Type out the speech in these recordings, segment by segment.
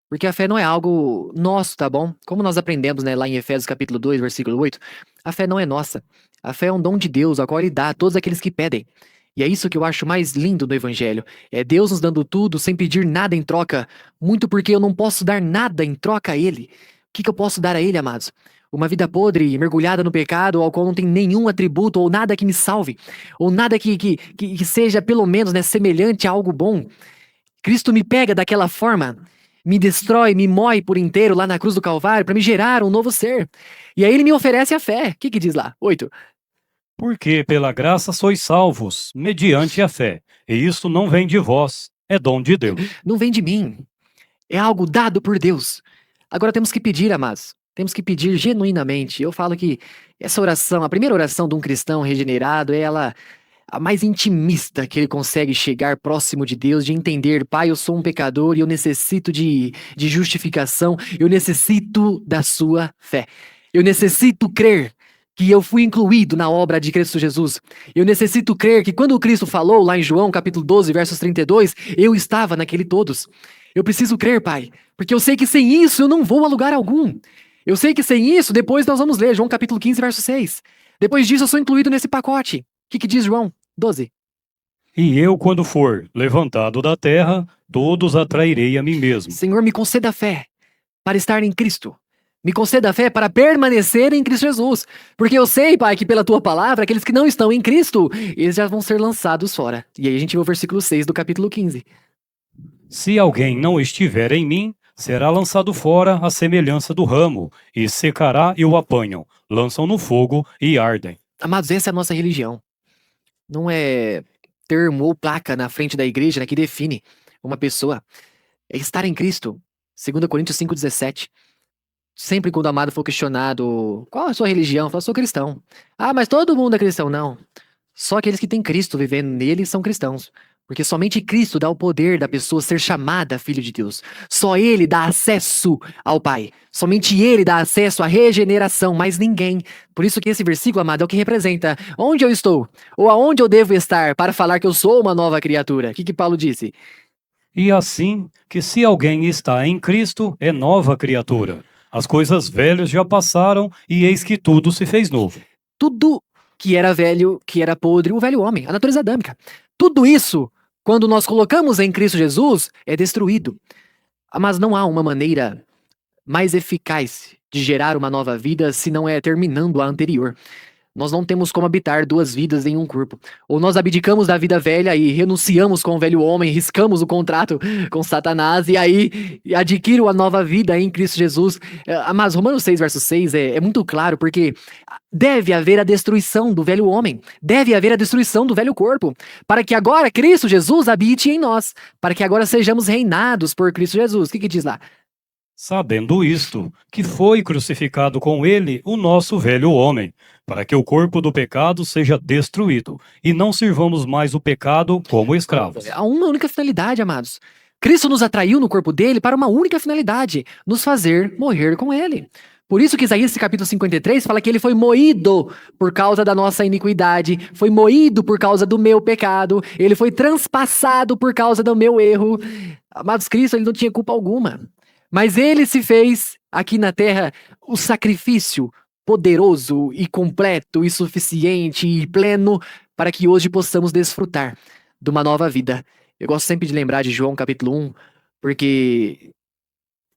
Porque a fé não é algo nosso, tá bom? Como nós aprendemos, né, lá em Efésios capítulo 2, versículo 8, a fé não é nossa. A fé é um dom de Deus, a qual ele dá a todos aqueles que pedem. E é isso que eu acho mais lindo do Evangelho. É Deus nos dando tudo sem pedir nada em troca. Muito porque eu não posso dar nada em troca a Ele. O que eu posso dar a Ele, amados? Uma vida podre e mergulhada no pecado, ao qual não tem nenhum atributo ou nada que me salve, ou nada que seja pelo menos, né, semelhante a algo bom. Cristo me pega daquela forma, me destrói, me moe por inteiro lá na cruz do Calvário para me gerar um novo ser. E aí ele me oferece a fé. O que diz lá? 8. Porque pela graça sois salvos, mediante a fé. E isto não vem de vós, é dom de Deus. Não vem de mim. É algo dado por Deus. Agora temos que pedir, amados. Temos que pedir genuinamente. Eu falo que essa oração, a primeira oração de um cristão regenerado, é ela a mais intimista que ele consegue chegar próximo de Deus, de entender, Pai, eu sou um pecador e eu necessito de justificação, eu necessito da sua fé. Eu necessito crer que eu fui incluído na obra de Cristo Jesus. Eu necessito crer que quando Cristo falou lá em João, capítulo 12, versos 32, eu estava naquele todos. Eu preciso crer, Pai, porque eu sei que sem isso eu não vou a lugar algum. Eu sei que sem isso, depois nós vamos ler João capítulo 15, verso 6. Depois disso eu sou incluído nesse pacote. O que diz João 12? E eu, quando for levantado da terra, todos atrairei a mim mesmo. Senhor, me conceda fé para estar em Cristo. Me conceda fé para permanecer em Cristo Jesus. Porque eu sei, Pai, que pela tua palavra, aqueles que não estão em Cristo, eles já vão ser lançados fora. E aí a gente vê o versículo 6 do capítulo 15. Se alguém não estiver em mim, será lançado fora à semelhança do ramo, e secará e o apanham, lançam no fogo e ardem. Amados, essa é a nossa religião. Não é termo ou placa na frente da igreja, né, que define uma pessoa. É estar em Cristo. 2 Coríntios 5,17. Sempre quando o amado for questionado, qual é a sua religião? Fala, sou cristão. Ah, mas todo mundo é cristão. Não. Só aqueles que têm Cristo vivendo nele são cristãos. Porque somente Cristo dá o poder da pessoa ser chamada filho de Deus. Só ele dá acesso ao Pai. Somente ele dá acesso à regeneração, mais ninguém. Por isso que esse versículo, amado, é o que representa onde eu estou, ou aonde eu devo estar para falar que eu sou uma nova criatura. O que Paulo disse? E assim, que se alguém está em Cristo, é nova criatura. As coisas velhas já passaram, e eis que tudo se fez novo. Tudo que era velho, que era podre, o velho homem, a natureza adâmica. Tudo isso, quando nós colocamos em Cristo Jesus, é destruído. Mas não há uma maneira mais eficaz de gerar uma nova vida se não é terminando a anterior. Nós não temos como habitar duas vidas em um corpo. Ou nós abdicamos da vida velha e renunciamos com o velho homem, riscamos o contrato com Satanás e aí adquiro a nova vida em Cristo Jesus. Mas Romanos 6, verso 6 é muito claro, porque deve haver a destruição do velho homem, deve haver a destruição do velho corpo, para que agora Cristo Jesus habite em nós, para que agora sejamos reinados por Cristo Jesus. O que diz lá? Sabendo isto, que foi crucificado com ele o nosso velho homem, para que o corpo do pecado seja destruído, e não sirvamos mais o pecado como escravos. Há uma única finalidade, amados. Cristo nos atraiu no corpo dele para uma única finalidade, nos fazer morrer com ele. Por isso que Isaías, capítulo 53, fala que ele foi moído por causa da nossa iniquidade, foi moído por causa do meu pecado, ele foi transpassado por causa do meu erro. Amados, Cristo, ele não tinha culpa alguma. Mas ele se fez aqui na terra o sacrifício poderoso e completo e suficiente e pleno para que hoje possamos desfrutar de uma nova vida. Eu gosto sempre de lembrar de João capítulo 1, porque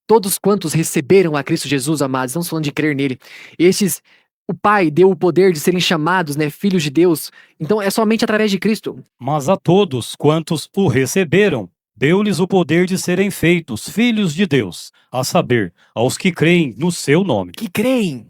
todos quantos receberam a Cristo Jesus, amados, estamos falando de crer nele, estes, o Pai deu o poder de serem chamados, né, filhos de Deus. Então é somente através de Cristo. Mas a todos quantos o receberam, deu-lhes o poder de serem feitos filhos de Deus, a saber, aos que creem no seu nome. Que creem.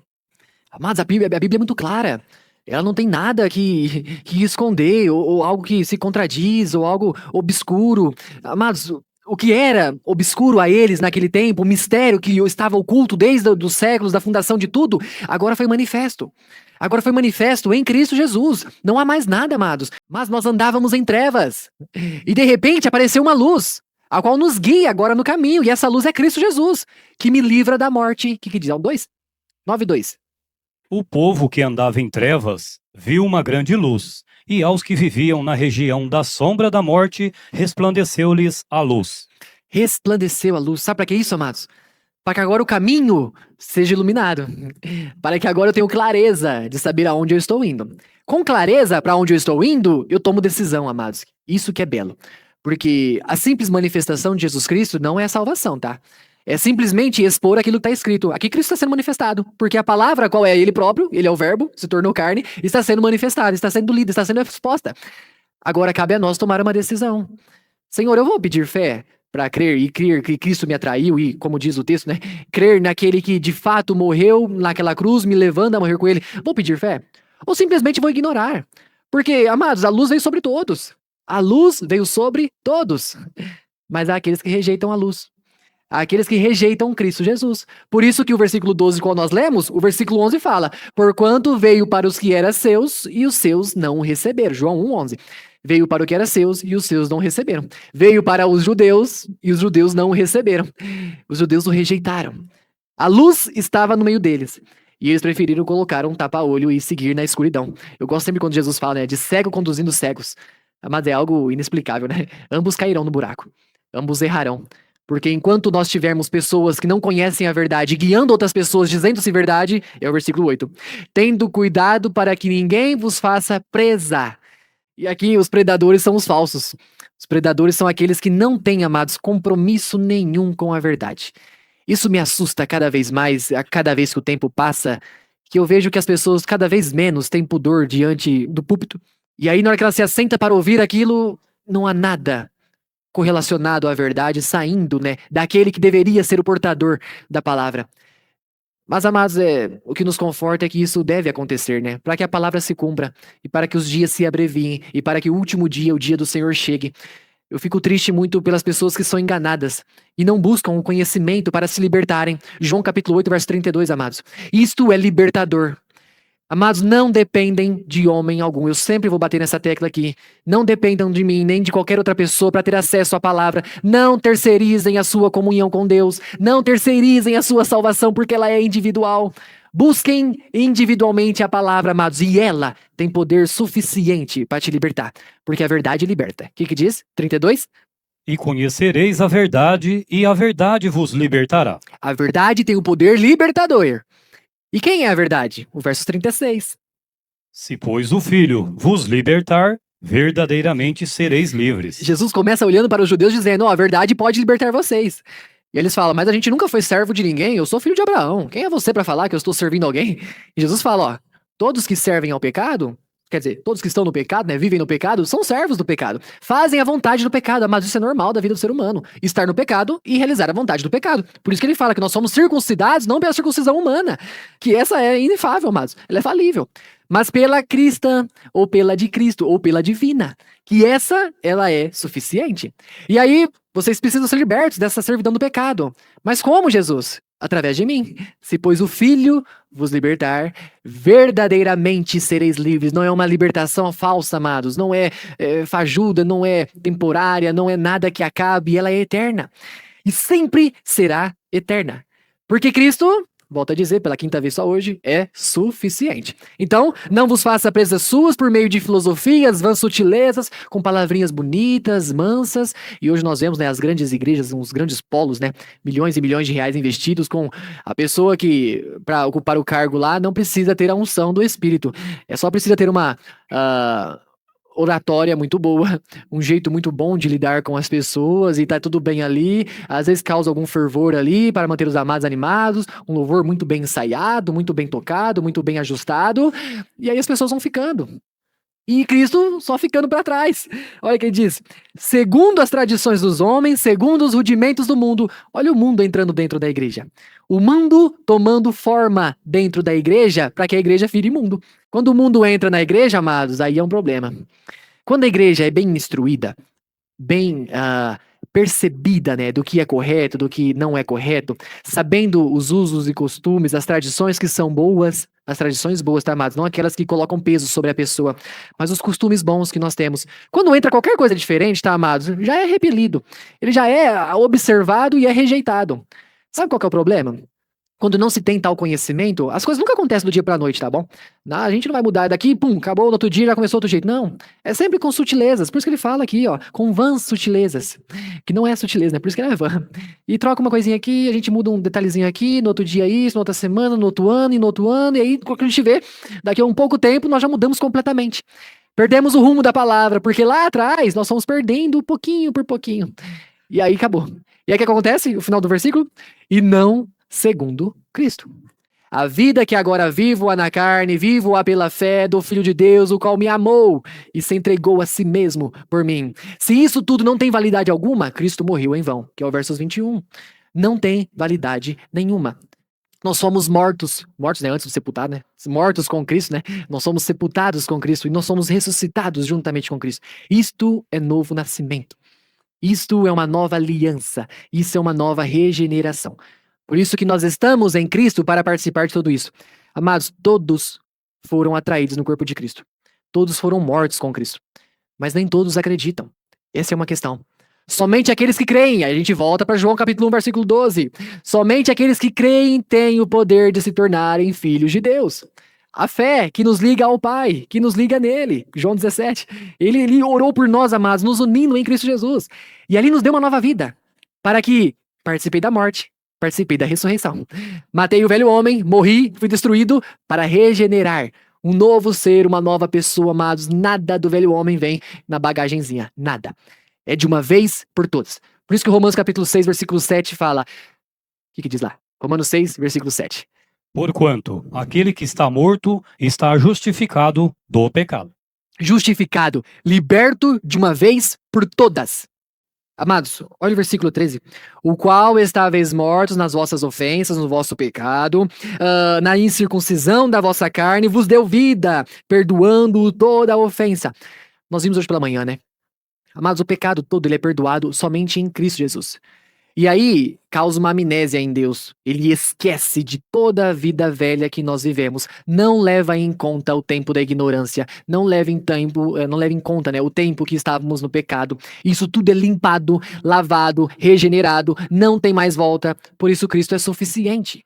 Amados, a Bíblia é muito clara. Ela não tem nada que esconder, ou algo que se contradiz, ou algo obscuro. Amados, o que era obscuro a eles naquele tempo, o mistério que estava oculto desde os séculos da fundação de tudo, agora foi manifesto. Agora foi manifesto em Cristo Jesus. Não há mais nada, amados. Mas nós andávamos em trevas. E de repente apareceu uma luz, a qual nos guia agora no caminho. E essa luz é Cristo Jesus, que me livra da morte. O que diz? 2? 9:2. O povo que andava em trevas viu uma grande luz, e aos que viviam na região da sombra da morte resplandeceu-lhes a luz. Resplandeceu a luz. Sabe para que isso, amados? Para que agora o caminho seja iluminado. Para que agora eu tenha clareza de saber aonde eu estou indo. Com clareza para onde eu estou indo, eu tomo decisão, amados. Isso que é belo. Porque a simples manifestação de Jesus Cristo não é a salvação, tá? É simplesmente expor aquilo que está escrito. Aqui Cristo está sendo manifestado. Porque a palavra, qual é? Ele próprio, ele é o verbo, se tornou carne, está sendo manifestada, está sendo lida, está sendo exposta. Agora cabe a nós tomar uma decisão. Senhor, eu vou pedir fé para crer e crer que Cristo me atraiu e, como diz o texto, né? Crer naquele que de fato morreu naquela cruz, me levando a morrer com ele. Vou pedir fé? Ou simplesmente vou ignorar? Porque, amados, a luz veio sobre todos. A luz veio sobre todos. Mas há aqueles que rejeitam a luz. Há aqueles que rejeitam Cristo Jesus. Por isso que o versículo 12, qual nós lemos, o versículo 11 fala: porquanto veio para os que eram seus e os seus não o receberam. João 1:11. Veio para o que era seus e os seus não receberam. Veio para os judeus e os judeus não o receberam. Os judeus o rejeitaram. A luz estava no meio deles. E eles preferiram colocar um tapa-olho e seguir na escuridão. Eu gosto sempre quando Jesus fala, né, de cego conduzindo cegos. Mas é algo inexplicável, né? Ambos cairão no buraco. Ambos errarão. Porque enquanto nós tivermos pessoas que não conhecem a verdade, guiando outras pessoas dizendo-se verdade, é o versículo 8. Tendo cuidado para que ninguém vos faça presa. E aqui os predadores são os falsos. Os predadores são aqueles que não têm, amados, compromisso nenhum com a verdade. Isso me assusta cada vez mais, a cada vez que o tempo passa, que eu vejo que as pessoas cada vez menos têm pudor diante do púlpito. E aí, na hora que ela se assenta para ouvir aquilo, não há nada correlacionado à verdade saindo, né, daquele que deveria ser o portador da palavra. Mas, amados, o que nos conforta é que isso deve acontecer, né? Para que a palavra se cumpra, e para que os dias se abreviem, e para que o último dia, o dia do Senhor, chegue. Eu fico triste muito pelas pessoas que são enganadas e não buscam o conhecimento para se libertarem. João capítulo 8, verso 32, amados. Isto é libertador. Amados, não dependem de homem algum. Eu sempre vou bater nessa tecla aqui. Não dependam de mim, nem de qualquer outra pessoa para ter acesso à palavra. Não terceirizem a sua comunhão com Deus. Não terceirizem a sua salvação, porque ela é individual. Busquem individualmente a palavra, amados, e ela tem poder suficiente para te libertar. Porque a verdade liberta. O que diz? 32? E conhecereis a verdade, e a verdade vos libertará. A verdade tem o poder libertador. E quem é a verdade? O verso 36. Se, pois, o Filho vos libertar, verdadeiramente sereis livres. Jesus começa olhando para os judeus dizendo, a verdade pode libertar vocês. E eles falam, mas a gente nunca foi servo de ninguém, eu sou filho de Abraão. Quem é você para falar que eu estou servindo alguém? E Jesus fala, todos que servem ao pecado, quer dizer, todos que estão no pecado, né, vivem no pecado, são servos do pecado. Fazem a vontade do pecado, mas isso é normal da vida do ser humano. Estar no pecado e realizar a vontade do pecado. Por isso que ele fala que nós somos circuncidados não pela circuncisão humana, que essa é inefável, amados. Ela é falível. Mas pela cristã, ou pela de Cristo, ou pela divina. Que ela é suficiente. E aí, vocês precisam ser libertos dessa servidão do pecado. Mas como, Jesus? Através de mim. Se, pois, o Filho vos libertar, verdadeiramente sereis livres. Não é uma libertação falsa, amados. Não é fajuda, não é temporária, não é nada que acabe. Ela é eterna. E sempre será eterna. Porque Cristo, volto a dizer pela quinta vez só hoje, é suficiente. Então, não vos faça presas suas por meio de filosofias, vãs sutilezas, com palavrinhas bonitas, mansas. E hoje nós vemos, né, as grandes igrejas, uns grandes polos, né, milhões e milhões de reais investidos com a pessoa que, para ocupar o cargo lá, não precisa ter a unção do Espírito. É só precisa ter uma oratória muito boa, um jeito muito bom de lidar com as pessoas e tá tudo bem ali, às vezes causa algum fervor ali para manter os amados animados, um louvor muito bem ensaiado, muito bem tocado, muito bem ajustado, e aí as pessoas vão ficando. E Cristo só ficando para trás. Olha o que ele diz. Segundo as tradições dos homens, segundo os rudimentos do mundo. Olha o mundo entrando dentro da igreja. O mundo tomando forma dentro da igreja para que a igreja vire mundo. Quando o mundo entra na igreja, amados, aí é um problema. Quando a igreja é bem instruída, bem percebida, né, do que é correto, do que não é correto, sabendo os usos e costumes, as tradições que são boas, as tradições boas, tá, amados? Não aquelas que colocam peso sobre a pessoa, mas os costumes bons que nós temos. Quando entra qualquer coisa diferente, tá, amados? Já é repelido. Ele já é observado e é rejeitado. Sabe qual que é o problema? quando não se tem tal conhecimento, as coisas nunca acontecem do dia pra noite, tá bom? A gente não vai mudar daqui, pum, acabou, no outro dia já começou outro jeito. Não, é sempre com sutilezas. Por isso que ele fala aqui, ó, com vãs sutilezas. Que não é sutileza, né? Por isso que ele é vã. E troca uma coisinha aqui, a gente muda um detalhezinho aqui, no outro dia isso, na outra semana, no outro ano, e no outro ano. E aí, quando a gente vê, daqui a um pouco tempo, nós já mudamos completamente. Perdemos o rumo da palavra, porque lá atrás nós fomos perdendo pouquinho por pouquinho. E aí acabou. E aí o que acontece? O final do versículo? E não segundo Cristo. A vida que agora vivo-a na carne, vivo-a pela fé do Filho de Deus, o qual me amou e se entregou a si mesmo por mim. Se isso tudo não tem validade alguma, Cristo morreu em vão, que é o versos 21. Não tem validade nenhuma. Nós somos mortos, né, antes de sepultar, né? Mortos com Cristo, né? Nós somos sepultados com Cristo e nós somos ressuscitados juntamente com Cristo. Isto é novo nascimento. Isto é uma nova aliança. Isso é uma nova regeneração. Por isso que nós estamos em Cristo para participar de tudo isso. Amados, todos foram atraídos no corpo de Cristo. Todos foram mortos com Cristo. Mas nem todos acreditam. Essa é uma questão. Somente aqueles que creem, aí a gente volta para João capítulo 1, versículo 12. Somente aqueles que creem têm o poder de se tornarem filhos de Deus. A fé que nos liga ao Pai, que nos liga nele. João 17. Ele orou por nós, amados, nos unindo em Cristo Jesus. E ali nos deu uma nova vida, para que participei da morte, participei da ressurreição. Matei o velho homem, morri, fui destruído para regenerar. Um novo ser, uma nova pessoa, amados. Nada do velho homem vem na bagagenzinha. Nada. É de uma vez por todas. Por isso que Romanos capítulo 6, versículo 7 fala... O que diz lá? Romanos 6, versículo 7. Porquanto aquele que está morto está justificado do pecado. Justificado, liberto de uma vez por todas. Amados, olha o versículo 13. O qual estáveis mortos nas vossas ofensas, no vosso pecado, na incircuncisão da vossa carne, vos deu vida, perdoando toda a ofensa. Nós vimos hoje pela manhã, né? Amados, o pecado todo ele é perdoado somente em Cristo Jesus. E aí, causa uma amnésia em Deus. Ele esquece de toda a vida velha que nós vivemos. Não leva em conta o tempo da ignorância. Não leva em conta, né, o tempo que estávamos no pecado. Isso tudo é limpado, lavado, regenerado. Não tem mais volta. Por isso Cristo é suficiente.